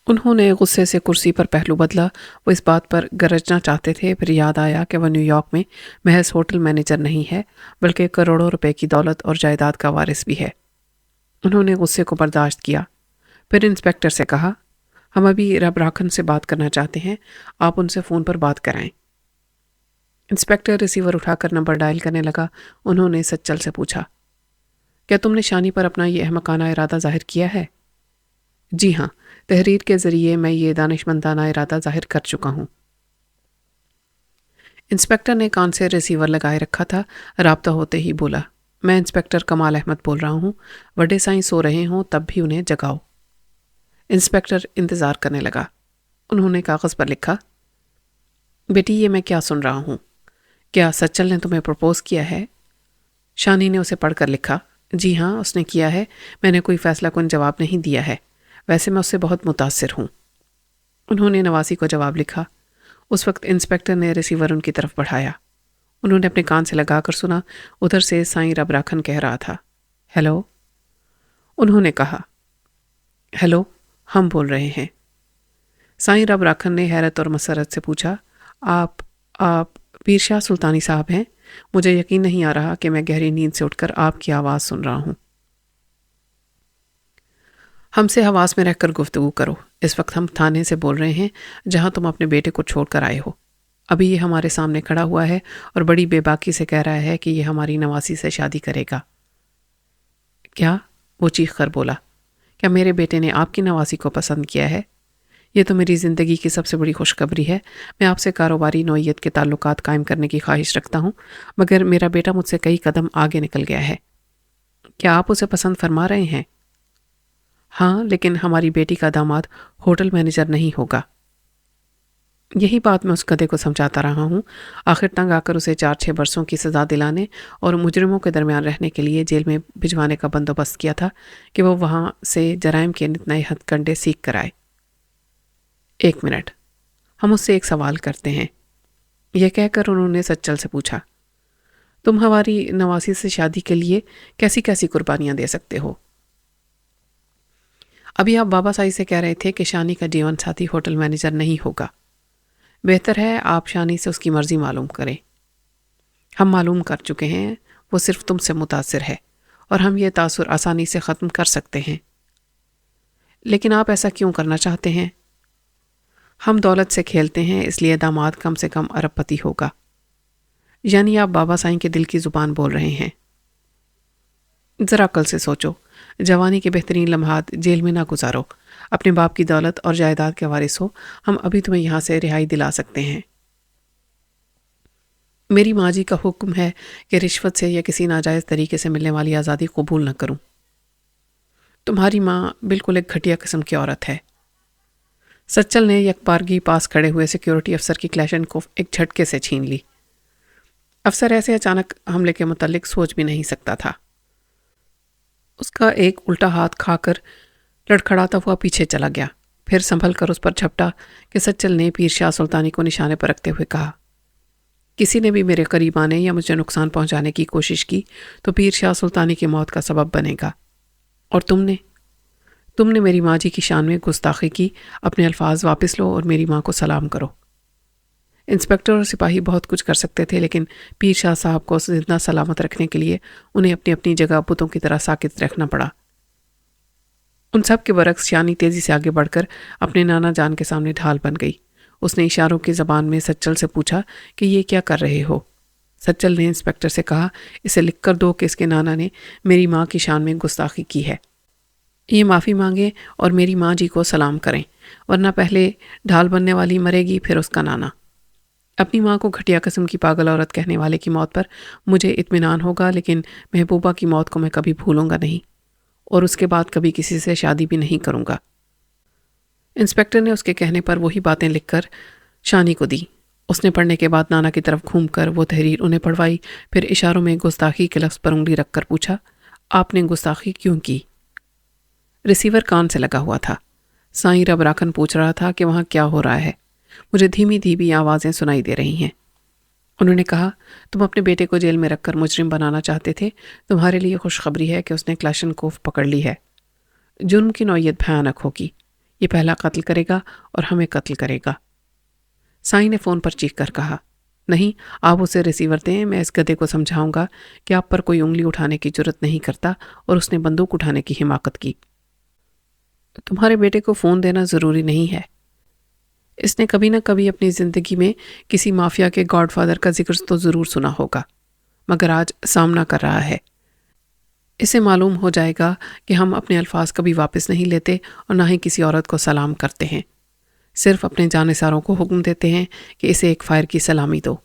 انہوں نے غصے سے کرسی پر پہلو بدلا۔ وہ اس بات پر گرجنا چاہتے تھے، پھر یاد آیا کہ وہ نیو یارک میں محض ہوٹل مینیجر نہیں ہے بلکہ کروڑوں روپے کی دولت اور جائیداد کا وارث بھی ہے۔ انہوں نے غصے کو برداشت کیا، پھر انسپیکٹر سے کہا، ہم ابھی رب راکھن سے بات کرنا چاہتے ہیں، آپ ان سے فون پر بات کرائیں۔ انسپیکٹر ریسیور اٹھا کر نمبر ڈائل کرنے لگا۔ انہوں نے سچل سے پوچھا، کیا تم نے شانی پر اپنا یہ احمقانہ ارادہ ظاہر کیا ہے؟ جی ہاں، تحریر کے ذریعے میں یہ دانشمندانہ ارادہ ظاہر کر چکا ہوں۔ انسپیکٹر نے کان سے ریسیور لگائے رکھا تھا، رابطہ ہوتے ہی بولا، میں انسپیکٹر کمال احمد بول رہا ہوں، وڈے سائیں سو رہے ہوں تب بھی انہیں جگاؤ۔ انسپیکٹر انتظار کرنے لگا۔ انہوں نے کاغذ پر لکھا، بیٹی یہ میں کیا سن رہا ہوں؟ کیا سچل نے تمہیں پرپوز کیا ہے؟ شانی نے اسے پڑھ کر لکھا، جی ہاں اس نے کیا ہے، میں نے کوئی فیصلہ کن جواب نہیں دیا ہے، ویسے میں اس سے بہت متاثر ہوں۔ انہوں نے نواسی کو جواب لکھا۔ اس وقت انسپیکٹر نے ریسیور ان کی طرف بڑھایا۔ انہوں نے اپنے کان سے لگا کر سنا، ادھر سے سائیں رب راکھن کہہ رہا تھا، ہیلو۔ انہوں نے کہا، ہیلو، ہم بول رہے ہیں۔ سائیں رب راکھن نے حیرت اور مسرت سے پوچھا، آپ پیر شاہ سلطانی صاحب ہیں؟ مجھے یقین نہیں آ رہا کہ میں گہری نیند سے اٹھ کر آپ کی آواز سن رہا ہوں۔ ہم سے حواس میں رہ کر گفتگو کرو۔ اس وقت ہم تھانے سے بول رہے ہیں جہاں تم اپنے بیٹے کو چھوڑ کر آئے ہو۔ ابھی یہ ہمارے سامنے کھڑا ہوا ہے اور بڑی بے باکی سے کہہ رہا ہے کہ یہ ہماری نواسی سے شادی کرے گا۔ کیا؟ وہ چیخ کر بولا، کیا میرے بیٹے نے آپ کی نواسی کو پسند کیا ہے؟ یہ تو میری زندگی کی سب سے بڑی خوشخبری ہے۔ میں آپ سے کاروباری نوعیت کے تعلقات قائم کرنے کی خواہش رکھتا ہوں، مگر میرا بیٹا مجھ سے کئی قدم آگے نکل گیا ہے۔ کیا آپ اسے پسند فرما رہے ہیں؟ ہاں، لیکن ہماری بیٹی کا داماد ہوٹل مینیجر نہیں ہوگا۔ یہی بات میں اس گدھے کو سمجھاتا رہا ہوں۔ آخر تنگ آ کر اسے 4-6 برسوں کی سزا دلانے اور مجرموں کے درمیان رہنے کے لیے جیل میں بھجوانے کا بندوبست کیا تھا کہ وہ وہاں سے جرائم کے نت نئے ہتھ کنڈے سیکھ کر آئے۔ 1 منٹ، ہم اس سے ایک سوال کرتے ہیں۔ یہ کہہ کر انہوں نے سچل سے پوچھا، تم ہماری نواسی سے شادی کے لیے کیسی کیسی قربانیاں دے سکتے ہو؟ ابھی آپ بابا سائی سے کہہ رہے تھے کہ شانی کا جیون ساتھی ہوٹل مینیجر نہیں ہوگا۔ بہتر ہے آپ شانی سے اس کی مرضی معلوم کریں۔ ہم معلوم کر چکے ہیں، وہ صرف تم سے متاثر ہے اور ہم یہ تاثر آسانی سے ختم کر سکتے ہیں۔ لیکن آپ ایسا کیوں کرنا چاہتے ہیں؟ ہم دولت سے کھیلتے ہیں، اس لیے داماد کم سے کم ارب پتی ہوگا۔ یعنی آپ بابا سائیں کے دل کی زبان بول رہے ہیں۔ ذرا عقل سے سوچو، جوانی کے بہترین لمحات جیل میں نہ گزارو، اپنے باپ کی دولت اور جائیداد کے وارث ہو، ہم ابھی تمہیں یہاں سے رہائی دلا سکتے ہیں۔ میری ماں جی کا حکم ہے کہ رشوت سے یا کسی ناجائز طریقے سے ملنے والی آزادی قبول نہ کروں۔ تمہاری ماں بالکل ایک گھٹیا قسم کی عورت ہے۔ سچل نے یکبارگی پاس کھڑے ہوئے سیکیورٹی افسر کی کلیشنکوف ایک جھٹکے سے چھین لی۔ افسر ایسے اچانک حملے کے متعلق سوچ بھی نہیں سکتا تھا۔ اس کا ایک الٹا ہاتھ کھا کر لڑکھڑاتا ہوا پیچھے چلا گیا، پھر سنبھل کر اس پر جھپٹا کہ سچل نے پیر شاہ سلطانی کو نشانے پر رکھتے ہوئے کہا، کسی نے بھی میرے قریب آنے یا مجھے نقصان پہنچانے کی کوشش کی تو پیر شاہ سلطانی کی موت کا سبب بنے گا۔ اور تم نے میری ماں جی کی شان میں گستاخی کی، اپنے الفاظ واپس لو اور میری ماں کو سلام کرو۔ انسپیکٹر اور سپاہی بہت کچھ کر سکتے تھے، لیکن پیر شاہ صاحب کو زندہ سلامت رکھنے کے لیے انہیں اپنی اپنی جگہ بتوں کی طرح ساکت رکھنا پڑا۔ ان سب کے برعکس شانی تیزی سے آگے بڑھ کر اپنے نانا جان کے سامنے ڈھال بن گئی۔ اس نے اشاروں کی زبان میں سچل سے پوچھا کہ یہ کیا کر رہے ہو؟ سچل نے انسپیکٹر سے کہا، اسے لکھ کر دو کہ اس کے نانا نے میری ماں کی شان میں گستاخی کی ہے۔ یہ معافی مانگے اور میری ماں جی کو سلام کریں، ورنہ پہلے ڈھال بننے والی مرے گی، پھر اس کا نانا۔ اپنی ماں کو گھٹیا قسم کی پاگل عورت کہنے والے کی موت پر مجھے اطمینان ہوگا، لیکن محبوبہ کی موت کو میں کبھی بھولوں گا نہیں، اور اس کے بعد کبھی کسی سے شادی بھی نہیں کروں گا۔ انسپیکٹر نے اس کے کہنے پر وہی باتیں لکھ کر شانی کو دی۔ اس نے پڑھنے کے بعد نانا کی طرف گھوم کر وہ تحریر انہیں پڑھوائی، پھر اشاروں میں گستاخی کے لفظ پر انگلی رکھ کر پوچھا، آپ نے گستاخی کیوں کی؟ ریسیور کان سے لگا ہوا تھا۔ سائیں رب راکھن پوچھ رہا تھا کہ وہاں کیا ہو رہا ہے۔ مجھے دھیمی دھیمی آوازیں سنائی دے رہی ہیں۔ انہوں نے کہا، تم اپنے بیٹے کو جیل میں رکھ کر مجرم بنانا چاہتے تھے، تمہارے لیے خوشخبری ہے کہ اس نے کلاشنکوف پکڑ لی ہے۔ جرم کی نوعیت بھیانک ہوگی، یہ پہلا قتل کرے گا اور ہمیں قتل کرے گا۔ سائیں نے فون پر چیخ کر کہا، نہیں، آپ اسے ریسیور دیں، میں اس گدھے کو سمجھاؤں گا کہ آپ پر کوئی انگلی اٹھانے کی جرت نہیں کرتا، اور اس نے بندوق اٹھانے کی حماقت کی۔ تمہارے بیٹے کو فون دینا ضروری نہیں ہے۔ اس نے کبھی نہ کبھی اپنی زندگی میں کسی مافیا کے گاڈ فادر کا ذکر تو ضرور سنا ہوگا، مگر آج سامنا کر رہا ہے۔ اسے معلوم ہو جائے گا کہ ہم اپنے الفاظ کبھی واپس نہیں لیتے اور نہ ہی کسی عورت کو سلام کرتے ہیں، صرف اپنے جانثاروں کو حکم دیتے ہیں کہ اسے ایک فائر کی سلامی دو۔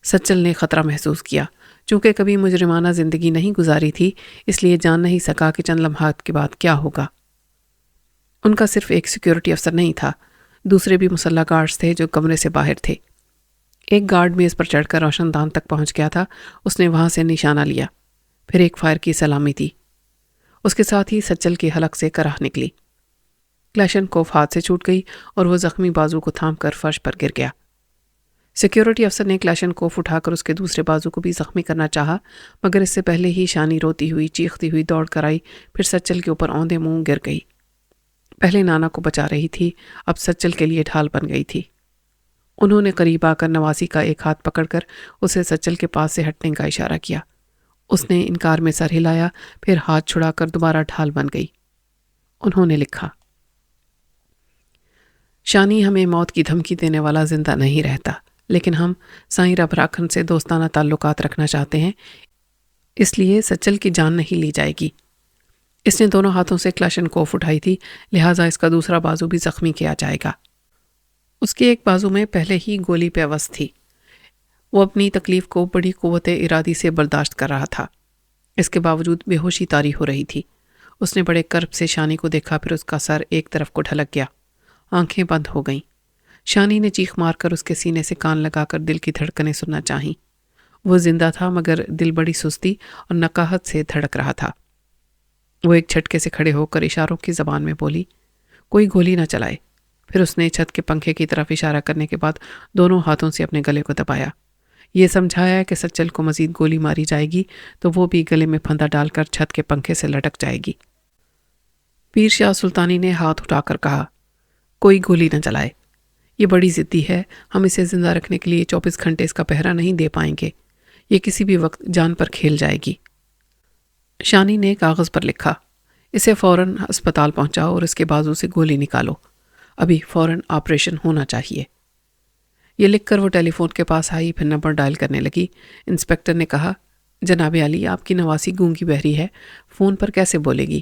سچل نے خطرہ محسوس کیا، چونکہ کبھی مجرمانہ زندگی نہیں گزاری تھی، اس لیے جان نہیں سکا کہ چند لمحات کے بعد کیا ہوگا۔ ان کا صرف ایک سیکیورٹی افسر نہیں تھا، دوسرے بھی مسلح گارڈز تھے جو کمرے سے باہر تھے۔ ایک گارڈ میز پر چڑھ کر روشن دان تک پہنچ گیا تھا، اس نے وہاں سے نشانہ لیا، پھر ایک فائر کی سلامی دی۔ اس کے ساتھ ہی سچل کی حلق سے کراہ نکلی، کلاشنکوف ہاتھ سے چھوٹ گئی اور وہ زخمی بازو کو تھام کر فرش پر گر گیا۔ سیکیورٹی افسر نے کلاشنکوف اٹھا کر اس کے دوسرے بازو کو بھی زخمی کرنا چاہا، مگر اس سے پہلے ہی شانی روتی ہوئی چیختی ہوئی دوڑ کر آئی، پھر سچل کے اوپر اوندے منہ گر گئی۔ پہلے نانا کو بچا رہی تھی، اب سچل کے لیے ڈھال بن گئی تھی۔ انہوں نے قریب آ کر نواسی کا ایک ہاتھ پکڑ کر اسے سچل کے پاس سے ہٹنے کا اشارہ کیا۔ اس نے انکار میں سر ہلایا، پھر ہاتھ چھڑا کر دوبارہ ڈھال بن گئی۔ انہوں نے لکھا، شانی ہمیں موت کی دھمکی دینے والا زندہ نہیں رہتا، لیکن ہم سائیں ربراکھن سے دوستانہ تعلقات رکھنا چاہتے ہیں، اس لیے سچل کی جان نہیں لی جائے گی۔ اس نے دونوں ہاتھوں سے کلاشنکوف اٹھائی تھی، لہٰذا اس کا دوسرا بازو بھی زخمی کیا جائے گا۔ اس کے ایک بازو میں پہلے ہی گولی پیوست تھی، وہ اپنی تکلیف کو بڑی قوت ارادی سے برداشت کر رہا تھا۔ اس کے باوجود بے ہوشی طاری ہو رہی تھی۔ اس نے بڑے کرب سے شانی کو دیکھا، پھر اس کا سر ایک طرف کو ڈھلک گیا، آنکھیں بند ہو گئیں۔ شانی نے چیخ مار کر اس کے سینے سے کان لگا کر دل کی دھڑکنیں سننا چاہیں۔ وہ زندہ تھا، مگر دل بڑی سستی اور نقاہت سے دھڑک رہا تھا۔ وہ ایک جھٹکے سے کھڑے ہو کر اشاروں کی زبان میں بولی، کوئی گولی نہ چلائے۔ پھر اس نے چھت کے پنکھے کی طرف اشارہ کرنے کے بعد دونوں ہاتھوں سے اپنے گلے کو دبایا، یہ سمجھایا کہ سچل کو مزید گولی ماری جائے گی تو وہ بھی گلے میں پھندا ڈال کر چھت کے پنکھے سے لٹک جائے گی۔ پیر شاہ سلطانی نے ہاتھ اٹھا کر کہا، کوئی گولی نہ چلائے، یہ بڑی ضدی ہے، ہم اسے زندہ رکھنے کے لیے 24 گھنٹے اس کا پہرا نہیں دے پائیں گے، یہ کسی بھی وقت جان پر کھیل جائے گی۔ شانی نے کاغذ پر لکھا، اسے فوراً ہسپتال پہنچاؤ اور اس کے بازو سے گولی نکالو، ابھی فوراً آپریشن ہونا چاہیے۔ یہ لکھ کر وہ ٹیلی فون کے پاس آئی، پھر نمبر ڈائل کرنے لگی۔ انسپکٹر نے کہا، جناب علی، آپ کی نواسی گونگی بہری ہے، فون پر کیسے بولے گی؟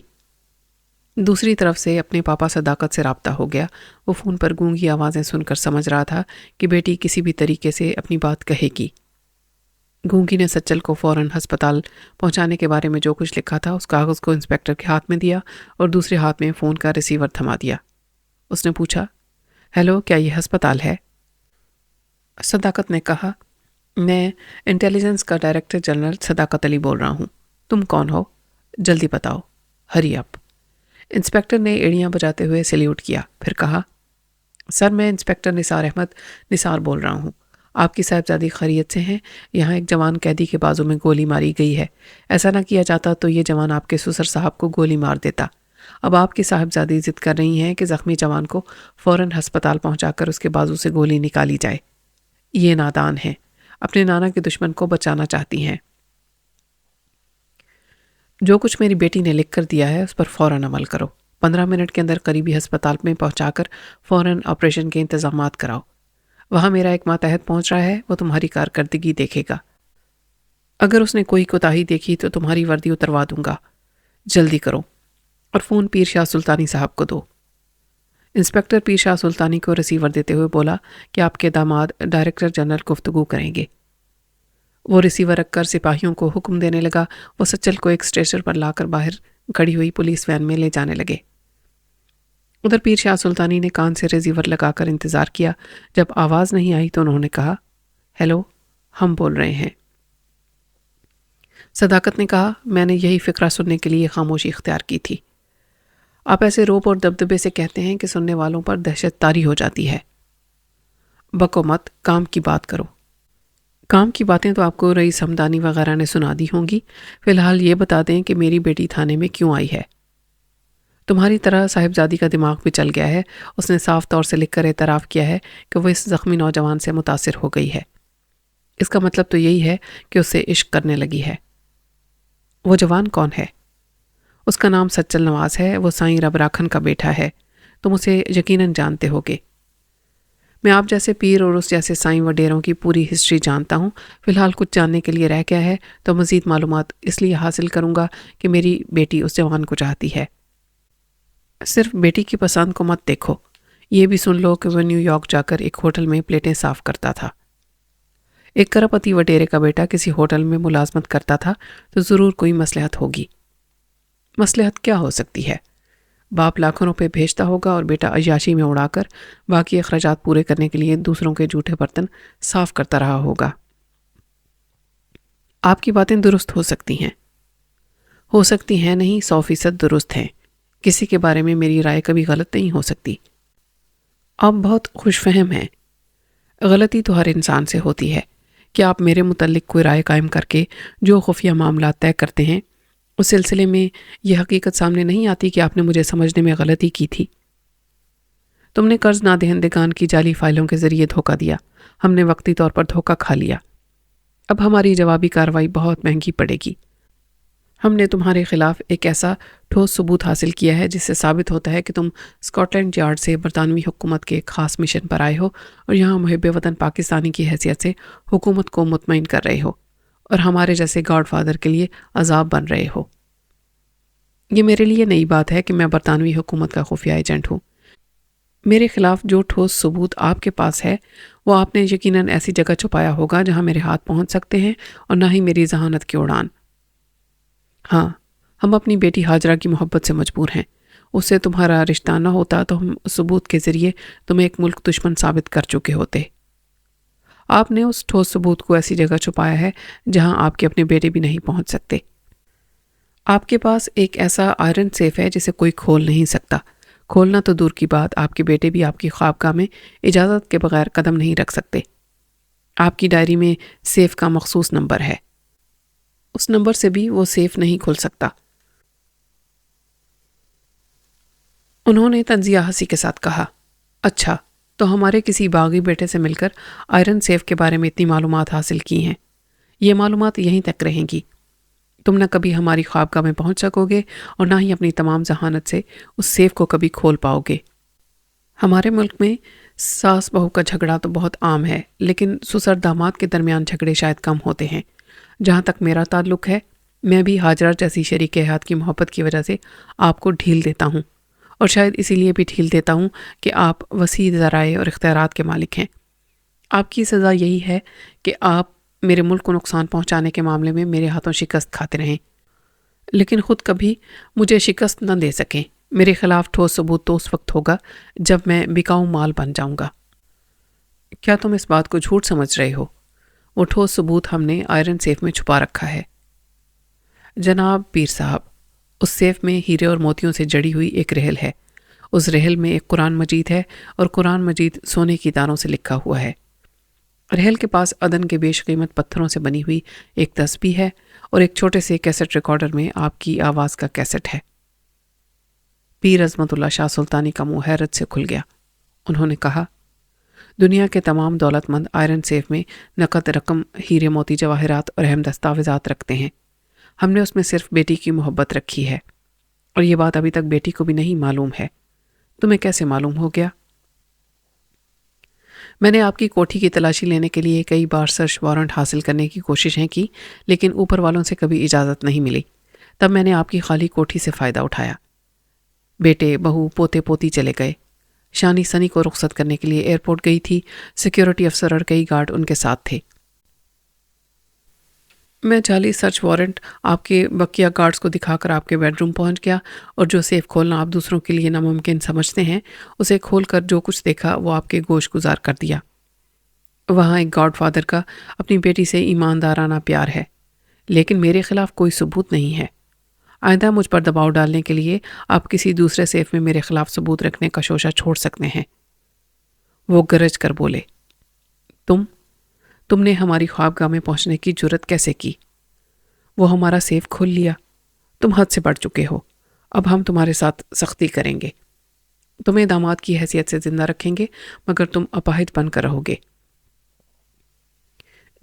دوسری طرف سے اپنے پاپا صداقت سے رابطہ ہو گیا۔ وہ فون پر گونگی آوازیں سن کر سمجھ رہا تھا کہ بیٹی کسی بھی طریقے سے اپنی بات کہے گی۔ گونگی نے سچل کو فوراً ہسپتال پہنچانے کے بارے میں جو کچھ لکھا تھا اس کاغذ کو انسپکٹر کے ہاتھ میں دیا اور دوسرے ہاتھ میں فون کا ریسیور تھما دیا۔ اس نے پوچھا، ہیلو، کیا یہ ہسپتال ہے؟ صداقت نے کہا، میں انٹیلیجنس کا ڈائریکٹر جنرل صداقت علی بول رہا ہوں، تم کون ہو؟ جلدی بتاؤ، ہری اپ۔ انسپکٹر نے ایڑیاں بجاتے ہوئے سلیوٹ کیا، پھر کہا، سر میں انسپکٹر نثار احمد نثار بول رہا ہوں، آپ کی صاحبزادی خیریت سے ہیں؟ یہاں ایک جوان قیدی کے بازو میں گولی ماری گئی ہے، ایسا نہ کیا جاتا تو یہ جوان آپ کے سسر صاحب کو گولی مار دیتا۔ اب آپ کی صاحبزادی ضد کر رہی ہیں کہ زخمی جوان کو فوراً ہسپتال پہنچا کر اس کے بازو سے گولی نکالی جائے۔ یہ نادان ہیں، اپنے نانا کے دشمن کو بچانا چاہتی ہیں۔ جو کچھ میری بیٹی نے لکھ کر دیا ہے اس پر فوراً عمل کرو، 15 منٹ کے اندر قریبی ہسپتال میں پہنچا کر فوراً آپریشن کے انتظامات کراؤ۔ وہاں میرا ایک ماتحت پہنچ رہا ہے، وہ تمہاری کارکردگی دیکھے گا، اگر اس نے کوئی کوتاہی دیکھی تو تمہاری وردی اتروا دوں گا، جلدی کرو، اور فون پیر شاہ سلطانی صاحب کو دو۔ انسپکٹر پیر شاہ سلطانی کو ریسیور دیتے ہوئے بولا کہ آپ کے داماد ڈائریکٹر جنرل گفتگو کریں گے۔ وہ ریسیور رکھ کر سپاہیوں کو حکم دینے لگا، وہ سچل کو ایک اسٹریچر پر لا کر باہر کھڑی ہوئی پولیس وین میں لے جانے لگے۔ ادھر پیر شاہ سلطانی نے کان سے ریسیور لگا کر انتظار کیا، جب آواز نہیں آئی تو انہوں نے کہا، ہیلو، ہم بول رہے ہیں۔ صداقت نے کہا، میں نے یہی فقرہ سننے کے لیے خاموشی اختیار کی تھی۔ آپ ایسے روپ اور دبدبے سے کہتے ہیں کہ سننے والوں پر دہشت طاری ہو جاتی ہے۔ بکو مت، کام کی بات کرو۔ کام کی باتیں تو آپ کو رئیس ہمدانی وغیرہ نے سنا دی ہوں گی، فی الحال یہ بتا دیں کہ میری بیٹی تھانے میں کیوں آئی ہے۔ تمہاری طرح صاحبزادی کا دماغ بھی چل گیا ہے۔ اس نے صاف طور سے لکھ کر اعتراف کیا ہے کہ وہ اس زخمی نوجوان سے متاثر ہو گئی ہے۔ اس کا مطلب تو یہی ہے کہ اس سے عشق کرنے لگی ہے۔ وہ جوان کون ہے؟ اس کا نام سچل نواز ہے۔ وہ سائیں رب راکھن کا بیٹا ہے۔ تم اسے یقیناً جانتے ہوگے۔ میں آپ جیسے پیر اور اس جیسے سائیں وڈیروں کی پوری ہسٹری جانتا ہوں۔ فی الحال کچھ جاننے کے لیے رہ گیا ہے تو مزید معلومات اس لیے حاصل کروں گا کہ میری بیٹی اس جوان کو چاہتی ہے۔ صرف بیٹی کی پسند کو مت دیکھو، یہ بھی سن لو کہ وہ نیو یارک جا کر ایک ہوٹل میں پلیٹیں صاف کرتا تھا۔ ایک کرپتی وڈیرے کا بیٹا کسی ہوٹل میں ملازمت کرتا تھا تو ضرور کوئی مصلحت ہوگی۔ مصلحت کیا ہو سکتی ہے؟ باپ لاکھوں روپے بھیجتا ہوگا اور بیٹا عیاشی میں اڑا کر باقی اخراجات پورے کرنے کے لیے دوسروں کے جھوٹے برتن صاف کرتا رہا ہوگا۔ آپ کی باتیں درست ہو سکتی ہیں نہیں، 100% درست ہیں۔ کسی کے بارے میں میری رائے کبھی غلط نہیں ہو سکتی۔ آپ بہت خوش فہم ہیں۔ غلطی تو ہر انسان سے ہوتی ہے۔ کیا آپ میرے متعلق کوئی رائے قائم کر کے جو خفیہ معاملات طے کرتے ہیں اس سلسلے میں یہ حقیقت سامنے نہیں آتی کہ آپ نے مجھے سمجھنے میں غلطی کی تھی؟ تم نے قرض نہ دہندگان کی جعلی فائلوں کے ذریعے دھوکہ دیا۔ ہم نے وقتی طور پر دھوکہ کھا لیا۔ اب ہماری جوابی کارروائی بہت مہنگی پڑے گی۔ ہم نے تمہارے خلاف ایک ایسا ٹھوس ثبوت حاصل کیا ہے جس سے ثابت ہوتا ہے کہ تم اسکاٹ لینڈ یارڈ سے برطانوی حکومت کے ایک خاص مشن پر آئے ہو اور یہاں محب وطن پاکستانی کی حیثیت سے حکومت کو مطمئن کر رہے ہو اور ہمارے جیسے گاڈ فادر کے لیے عذاب بن رہے ہو۔ یہ میرے لیے نئی بات ہے کہ میں برطانوی حکومت کا خفیہ ایجنٹ ہوں۔ میرے خلاف جو ٹھوس ثبوت آپ کے پاس ہے وہ آپ نے یقیناً ایسی جگہ چھپایا ہوگا جہاں میرے ہاتھ پہنچ سکتے ہیں اور نہ ہی میری ذہانت کی اڑان۔ ہاں، ہم اپنی بیٹی ہاجرہ کی محبت سے مجبور ہیں۔ اس سے تمہارا رشتہ نہ ہوتا تو ہم اس ثبوت کے ذریعے تمہیں ایک ملک دشمن ثابت کر چکے ہوتے۔ آپ نے اس ٹھوس ثبوت کو ایسی جگہ چھپایا ہے جہاں آپ کے اپنے بیٹے بھی نہیں پہنچ سکتے۔ آپ کے پاس ایک ایسا آئرن سیف ہے جسے کوئی کھول نہیں سکتا۔ کھولنا تو دور کی بات، آپ کے بیٹے بھی آپ کی خوابگاہ میں اجازت کے بغیر قدم نہیں رکھ سکتے۔ آپ کی ڈائری میں سیف کا مخصوص نمبر ہے، اس نمبر سے بھی وہ سیف نہیں کھل سکتا۔ انہوں نے طنزیہ ہنسی کے ساتھ کہا، اچھا تو ہمارے کسی باغی بیٹے سے مل کر آئرن سیف کے بارے میں اتنی معلومات حاصل کی ہیں۔ یہ معلومات یہیں تک رہیں گی۔ تم نہ کبھی ہماری خوابگاہ میں پہنچ سکو گے اور نہ ہی اپنی تمام ذہانت سے اس سیف کو کبھی کھول پاؤ گے۔ ہمارے ملک میں ساس بہو کا جھگڑا تو بہت عام ہے، لیکن سسر داماد کے درمیان جھگڑے شاید کم ہوتے ہیں۔ جہاں تک میرا تعلق ہے، میں بھی ہاجرہ جیسی شریک حیات کی محبت کی وجہ سے آپ کو ڈھیل دیتا ہوں، اور شاید اسی لیے بھی ڈھیل دیتا ہوں کہ آپ وسیع ذرائع اور اختیارات کے مالک ہیں۔ آپ کی سزا یہی ہے کہ آپ میرے ملک کو نقصان پہنچانے کے معاملے میں میرے ہاتھوں شکست کھاتے رہیں، لیکن خود کبھی مجھے شکست نہ دے سکیں۔ میرے خلاف ٹھوس ثبوت تو اس وقت ہوگا جب میں بکاؤ مال بن جاؤں گا۔ کیا تم اس بات کو جھوٹ سمجھ رہے ہو؟ وہ ٹھوس ثبوت ہم نے آئرن سیف میں چھپا رکھا ہے۔ جناب پیر صاحب، اس سیف میں ہیرے اور موتیوں سے جڑی ہوئی ایک رحل ہے۔ اس رحل میں ایک قرآن مجید ہے اور قرآن مجید سونے کی تاروں سے لکھا ہوا ہے۔ رحل کے پاس عدن کے بیش قیمت پتھروں سے بنی ہوئی ایک تسبیح ہے اور ایک چھوٹے سے کیسٹ ریکارڈر میں آپ کی آواز کا کیسٹ ہے۔ پیر عظمت اللہ شاہ سلطانی کا منہ حیرت سے کھل گیا۔ انہوں نے کہا، دنیا کے تمام دولت مند آئرن سیف میں نقد رقم، ہیرے موتی جواہرات اور اہم دستاویزات رکھتے ہیں۔ ہم نے اس میں صرف بیٹی کی محبت رکھی ہے، اور یہ بات ابھی تک بیٹی کو بھی نہیں معلوم ہے۔ تمہیں کیسے معلوم ہو گیا؟ میں نے آپ کی کوٹھی کی تلاشی لینے کے لیے کئی بار سرچ وارنٹ حاصل کرنے کی کوششیں کی، لیکن اوپر والوں سے کبھی اجازت نہیں ملی۔ تب میں نے آپ کی خالی کوٹھی سے فائدہ اٹھایا۔ بیٹے، بہو، پوتے پوتی چلے گئے۔ شانی سنی کو رخصت کرنے کے لیے ایئرپورٹ گئی تھی۔ سیکیورٹی افسر اور کئی گارڈ ان کے ساتھ تھے۔ میں جعلی سرچ وارنٹ آپ کے بقیہ گارڈز کو دکھا کر آپ کے بیڈ روم پہنچ گیا، اور جو سیف کھولنا آپ دوسروں کے لیے ناممکن سمجھتے ہیں، اسے کھول کر جو کچھ دیکھا وہ آپ کے گوش گزار کر دیا۔ وہاں ایک گاڈ فادر کا اپنی بیٹی سے ایماندارانہ پیار ہے، لیکن میرے خلاف کوئی ثبوت نہیں ہے۔ آئندہ مجھ پر دباؤ ڈالنے کے لیے آپ کسی دوسرے سیف میں میرے خلاف ثبوت رکھنے کا شوشہ چھوڑ سکتے ہیں۔ وہ گرج کر بولے، تم نے ہماری خوابگاہ میں پہنچنے کی جرت کیسے کی؟ وہ ہمارا سیف کھول لیا۔ تم حد سے بڑھ چکے ہو۔ اب ہم تمہارے ساتھ سختی کریں گے، تمہیں داماد کی حیثیت سے زندہ رکھیں گے مگر تم اپاہج بن کر رہو گے۔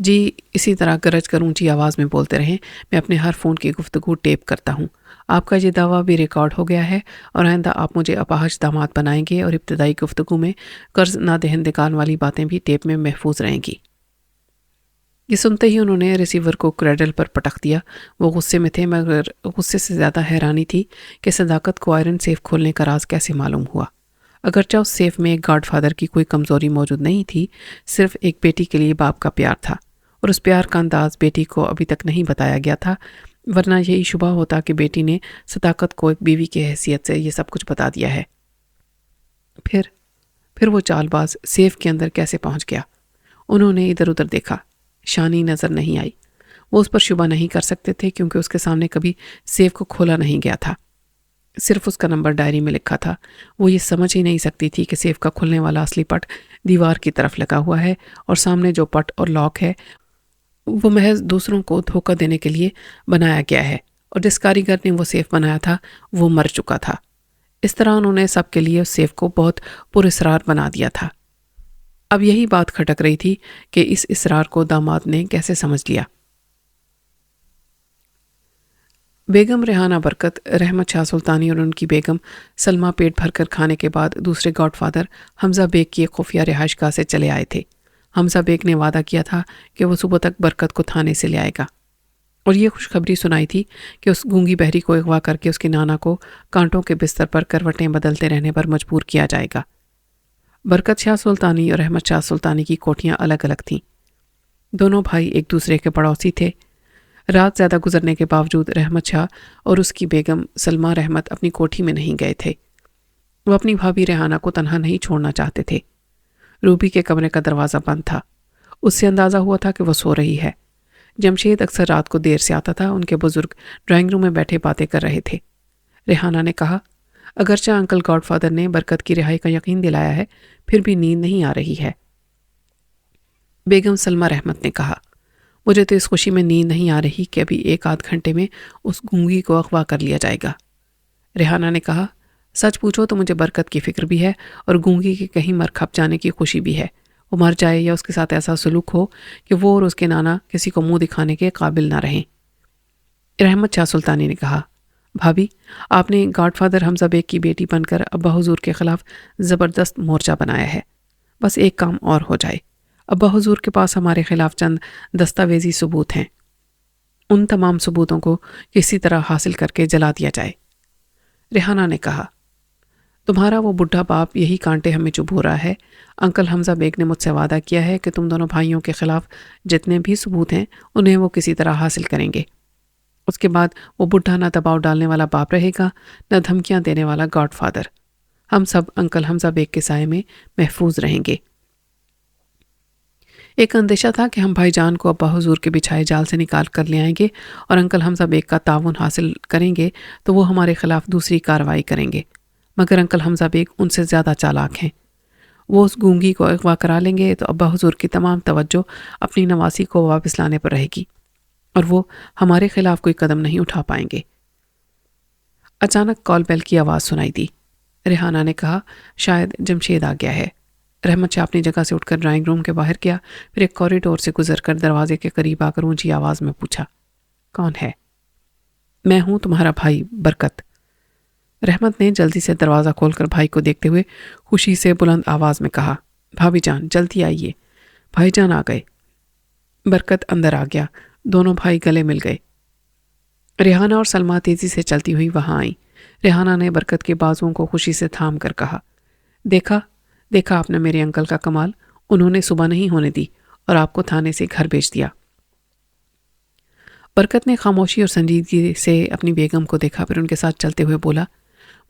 جی اسی طرح گرج کر اونچی آواز میں بولتے رہیں، میں اپنے ہر فون کی گفتگو ٹیپ کرتا ہوں۔ آپ کا یہ دعویٰ بھی ریکارڈ ہو گیا ہے اور آئندہ آپ مجھے اپاہج داماد بنائیں گے اور ابتدائی گفتگو میں قرض نہ دہندگان والی باتیں بھی ٹیپ میں محفوظ رہیں گی۔ یہ سنتے ہی انہوں نے ریسیور کو کریڈل پر پٹخ دیا۔ وہ غصے میں تھے مگر غصے سے زیادہ حیرانی تھی کہ صداقت کو آئرن سیف کھولنے کا راز کیسے معلوم ہوا۔ اگرچہ اس سیف میں ایک گاڈ فادر کی کوئی کمزوری موجود نہیں تھی، صرف ایک بیٹی کے لیے باپ کا پیار تھا، اور اس پیار کا انداز بیٹی کو ابھی تک نہیں بتایا گیا تھا، ورنہ یہی شبہ ہوتا کہ بیٹی نے صداقت کو ایک بیوی کی حیثیت سے یہ سب کچھ بتا دیا ہے۔ پھر وہ چال باز سیف کے اندر کیسے پہنچ گیا؟ انہوں نے ادھر ادھر دیکھا، شانی نظر نہیں آئی۔ وہ اس پر شبہ نہیں کر سکتے تھے کیونکہ اس کے سامنے کبھی سیف کو کھولا نہیں گیا تھا، صرف اس کا نمبر ڈائری میں لکھا تھا۔ وہ یہ سمجھ ہی نہیں سکتی تھی کہ سیف کا کھلنے والا اصلی پٹ دیوار کی طرف لگا ہوا ہے اور سامنے جو پٹ اور لاک ہے وہ محض دوسروں کو دھوکہ دینے کے لیے بنایا گیا ہے، اور جس کاریگر نے وہ سیف بنایا تھا وہ مر چکا تھا۔ اس طرح انہوں نے سب کے لیے اس سیف کو بہت پراسرار بنا دیا تھا۔ اب یہی بات کھٹک رہی تھی کہ اس اسرار کو داماد نے کیسے سمجھ لیا۔ بیگم ریحانہ برکت، رحمت شاہ سلطانی اور ان کی بیگم سلمہ پیٹ بھر کر کھانے کے بعد دوسرے گاڈ فادر حمزہ بیگ کی ایک خفیہ رہائش گاہ سے چلے آئے تھے۔ حمزہ بیگ نے وعدہ کیا تھا کہ وہ صبح تک برکت کو تھانے سے لے آئے گا، اور یہ خوشخبری سنائی تھی کہ اس گونگی بہری کو اغوا کر کے اس کی نانا کو کانٹوں کے بستر پر کروٹیں بدلتے رہنے پر مجبور کیا جائے گا۔ برکت شاہ سلطانی اور رحمت شاہ سلطانی کی کوٹھیاں الگ الگ تھیں۔ دونوں بھائی ایک دوسرے کے پڑوسی تھے۔ رات زیادہ گزرنے کے باوجود رحمت شاہ اور اس کی بیگم سلمہ رحمت اپنی کوٹھی میں نہیں گئے تھے۔ وہ اپنی بھابھی ریحانہ کو تنہا نہیں چھوڑنا چاہتے تھے۔ روبی کے کمرے کا دروازہ بند تھا، اس سے اندازہ ہوا تھا کہ وہ سو رہی ہے۔ جمشید اکثر رات کو دیر سے آتا تھا، ان کے بزرگ ڈرائنگ روم میں بیٹھے باتیں کر رہے تھے۔ ریحانہ نے کہا، اگرچہ انکل گاڈ فادر نے برکت کی رہائی کا یقین دلایا ہے، پھر بھی نیند نہیں آ رہی ہے۔ بیگم سلمہ رحمت نے کہا، مجھے تو اس خوشی میں نیند نہیں آ رہی کہ ابھی ایک آدھ گھنٹے میں اس گونگی کو اغوا کر لیا جائے گا۔ ریحانہ نے کہا، سچ پوچھو تو مجھے برکت کی فکر بھی ہے اور گونگی کے کہیں مر کھپ جانے کی خوشی بھی ہے، وہ مر جائے یا اس کے ساتھ ایسا سلوک ہو کہ وہ اور اس کے نانا کسی کو منہ دکھانے کے قابل نہ رہیں۔ رحمت شاہ سلطانی نے کہا، بھابھی، آپ نے گاڈ فادر حمزہ بیگ کی بیٹی بن کر ابا حضور کے خلاف زبردست مورچہ بنایا ہے، بس ایک کام اور ہو جائے۔ ابا حضور کے پاس ہمارے خلاف چند دستاویزی ثبوت ہیں، ان تمام ثبوتوں کو کسی طرح حاصل کر کے جلا دیا جائے۔ ریحانہ نے کہا، تمہارا وہ بڈھا باپ یہی کانٹے ہمیں چبھو رہا ہے۔ انکل حمزہ بیگ نے مجھ سے وعدہ کیا ہے کہ تم دونوں بھائیوں کے خلاف جتنے بھی ثبوت ہیں انہیں وہ کسی طرح حاصل کریں گے۔ اس کے بعد وہ بڈھا نہ دباؤ ڈالنے والا باپ رہے گا، نہ دھمکیاں دینے والا گاڈ فادر۔ ہم سب انکل حمزہ بیگ کے سائے میں محفوظ رہیں گے۔ ایک اندیشہ تھا کہ ہم بھائی جان کو ابا حضور کے بچھائے جال سے نکال کر لے آئیں گے اور انکل حمزہ بیگ کا تعاون حاصل کریں گے تو وہ ہمارے خلاف دوسری کارروائی کریں گے، مگر انکل حمزہ بیگ ان سے زیادہ چالاک ہیں۔ وہ اس گونگی کو اغوا کرا لیں گے تو ابا حضور کی تمام توجہ اپنی نواسی کو واپس لانے پر رہے گی اور وہ ہمارے خلاف کوئی قدم نہیں اٹھا پائیں گے۔ اچانک کال بیل کی آواز سنائی دی۔ ریحانہ نے کہا، شاید جمشید آ گیا ہے۔ رحمت شاہ اپنی جگہ سے اٹھ کر ڈرائنگ روم کے باہر گیا، پھر ایک کوریڈور سے گزر کر دروازے کے قریب آ کر اونچی آواز میں پوچھا، کون ہے؟ میں ہوں، تمہارا بھائی برکت۔ رحمت نے جلدی سے دروازہ کھول کر بھائی کو دیکھتے ہوئے خوشی سے بلند آواز میں کہا، بھابھی جان جلدی آئیے، بھائی جان آ گئے۔ برکت اندر آ گیا، دونوں بھائی گلے مل گئے۔ ریحانہ اور سلمہ تیزی سے چلتی ہوئی وہاں آئیں۔ ریحانہ نے برکت کے بازوؤں کو خوشی سے تھام کر کہا، دیکھا آپ نے میرے انکل کا کمال، انہوں نے صبح نہیں ہونے دی اور آپ کو تھانے سے گھر بھیج دیا۔ برکت نے خاموشی اور سنجیدگی سے اپنی بیگم کو دیکھا، پھر ان کے ساتھ چلتے ہوئے بولا،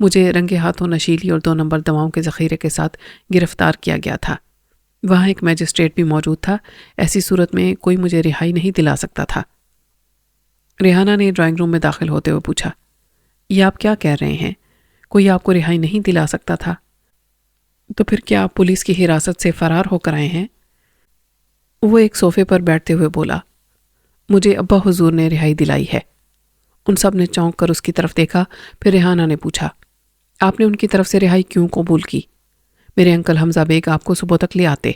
مجھے رنگے ہاتھوں نشیلی اور 2 نمبر دواؤں کے ذخیرے کے ساتھ گرفتار کیا گیا تھا۔ وہاں ایک میجسٹریٹ بھی موجود تھا، ایسی صورت میں کوئی مجھے رہائی نہیں دلا سکتا تھا۔ ریحانہ نے ڈرائنگ روم میں داخل ہوتے ہوئے پوچھا، یہ آپ کیا کہہ رہے ہیں؟ کوئی آپ کو رہائی نہیں دلا سکتا تھا؟ تو پھر کیا آپ پولیس کی حراست سے فرار ہو کر آئے ہیں؟ وہ ایک صوفے پر بیٹھتے ہوئے بولا، مجھے ابا حضور نے رہائی دلائی ہے۔ ان سب نے چونک کر اس کی طرف دیکھا. پھر ریحانہ نے پوچھا, آپ نے ان کی طرف سے رہائی کیوں قبول کی؟ میرے انکل حمزہ بیگ آپ کو صبح تک لے آتے.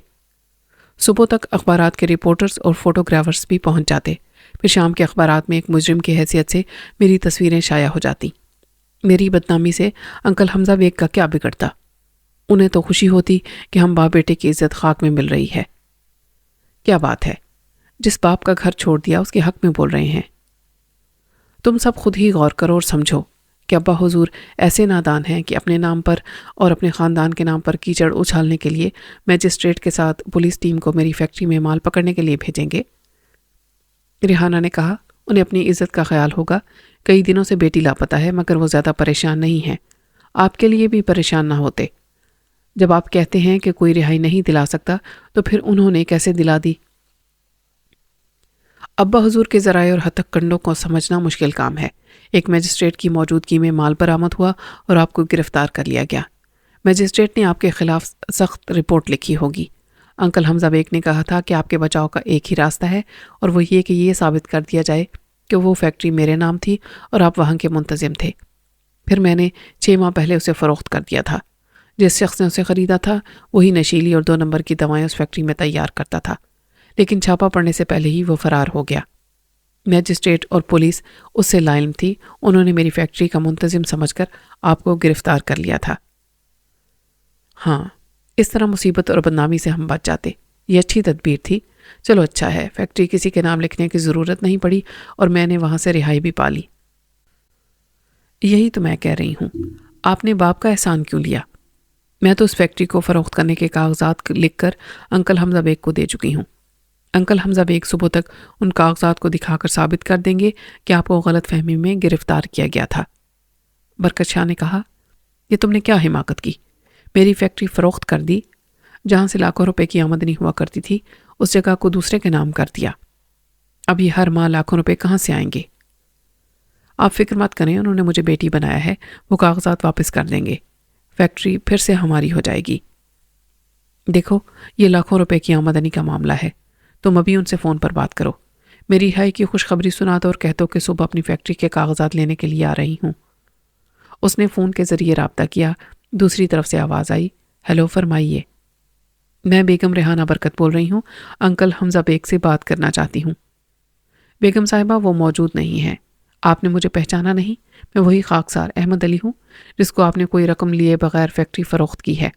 صبح تک اخبارات کے رپورٹرز اور فوٹوگرافرز بھی پہنچ جاتے. پھر شام کے اخبارات میں ایک مجرم کی حیثیت سے میری تصویریں شائع ہو جاتی. میری بدنامی سے انکل حمزہ بیگ کا کیا بگڑتا؟ انہیں تو خوشی ہوتی کہ ہم باپ بیٹے کی عزت خاک میں مل رہی ہے. کیا بات ہے, جس باپ کا گھر چھوڑ دیا اس کے حق میں بول رہے ہیں. تم سب خود ہی غور کرو اور سمجھو کہ ابا حضور ایسے نادان ہیں کہ اپنے نام پر اور اپنے خاندان کے نام پر کیچڑ اچھالنے کے لیے میجسٹریٹ کے ساتھ پولیس ٹیم کو میری فیکٹری میں مال پکڑنے کے لیے بھیجیں گے. ریحانہ نے کہا, انہیں اپنی عزت کا خیال ہوگا. کئی دنوں سے بیٹی لاپتہ ہے مگر وہ زیادہ پریشان نہیں ہیں. آپ کے لیے بھی پریشان نہ ہوتے. جب آپ کہتے ہیں کہ کوئی رہائی نہیں دلا سکتا تو پھر انہوں نے کیسے دلا دی؟ ابا حضور کے ذرائع اور ہتک کنڈوں کو سمجھنا مشکل کام ہے. ایک میجسٹریٹ کی موجودگی میں مال برآمد ہوا اور آپ کو گرفتار کر لیا گیا. میجسٹریٹ نے آپ کے خلاف سخت رپورٹ لکھی ہوگی. انکل حمزہ بیگ نے کہا تھا کہ آپ کے بچاؤ کا ایک ہی راستہ ہے اور وہ یہ کہ یہ ثابت کر دیا جائے کہ وہ فیکٹری میرے نام تھی اور آپ وہاں کے منتظم تھے. پھر میں نے 6 ماہ پہلے اسے فروخت کر دیا تھا. جس شخص نے اسے خریدا تھا وہی نشیلی اور 2 نمبر کی دوائیں اس فیکٹری میں تیار کرتا تھا, لیکن چھاپا پڑنے سے پہلے ہی وہ فرار ہو گیا. میجسٹریٹ اور پولیس اس سے لا علم تھی. انہوں نے میری فیکٹری کا منتظم سمجھ کر آپ کو گرفتار کر لیا تھا. ہاں, اس طرح مصیبت اور بدنامی سے ہم بچ جاتے. یہ اچھی تدبیر تھی. چلو اچھا ہے, فیکٹری کسی کے نام لکھنے کی ضرورت نہیں پڑی اور میں نے وہاں سے رہائی بھی پا لی. یہی تو میں کہہ رہی ہوں, آپ نے باپ کا احسان کیوں لیا؟ میں تو اس فیکٹری کو فروخت کرنے کے کاغذات لکھ کر انکل حمزہ بیگ کو دے چکی ہوں. انکل حمزہ بیگ صبح تک ان کاغذات کو دکھا کر ثابت کر دیں گے کہ آپ کو غلط فہمی میں گرفتار کیا گیا تھا. برکت شاہ نے کہا, یہ تم نے کیا حماقت کی؟ میری فیکٹری فروخت کر دی. جہاں سے لاکھوں روپے کی آمدنی ہوا کرتی تھی اس جگہ کو دوسرے کے نام کر دیا. اب یہ ہر ماہ لاکھوں روپے کہاں سے آئیں گے؟ آپ فکر مت کریں, انہوں نے مجھے بیٹی بنایا ہے. وہ کاغذات واپس کر دیں گے. فیکٹری پھر سے ہماری ہو جائے گی. دیکھو, یہ لاکھوں روپے کی آمدنی کا معاملہ ہے. تم ابھی ان سے فون پر بات کرو. میری رہائی کی خوشخبری سنا دو اور کہہ دو کہ صبح اپنی فیکٹری کے کاغذات لینے کے لیے آ رہی ہوں. اس نے فون کے ذریعے رابطہ کیا. دوسری طرف سے آواز آئی, ہیلو, فرمائیے. میں بیگم ریحانہ برکت بول رہی ہوں. انکل حمزہ بیگ سے بات کرنا چاہتی ہوں. بیگم صاحبہ, وہ موجود نہیں ہیں. آپ نے مجھے پہچانا نہیں؟ میں وہی خاکسار احمد علی ہوں جس کو آپ نے کوئی رقم لیے بغیر فیکٹری فروخت کی ہے.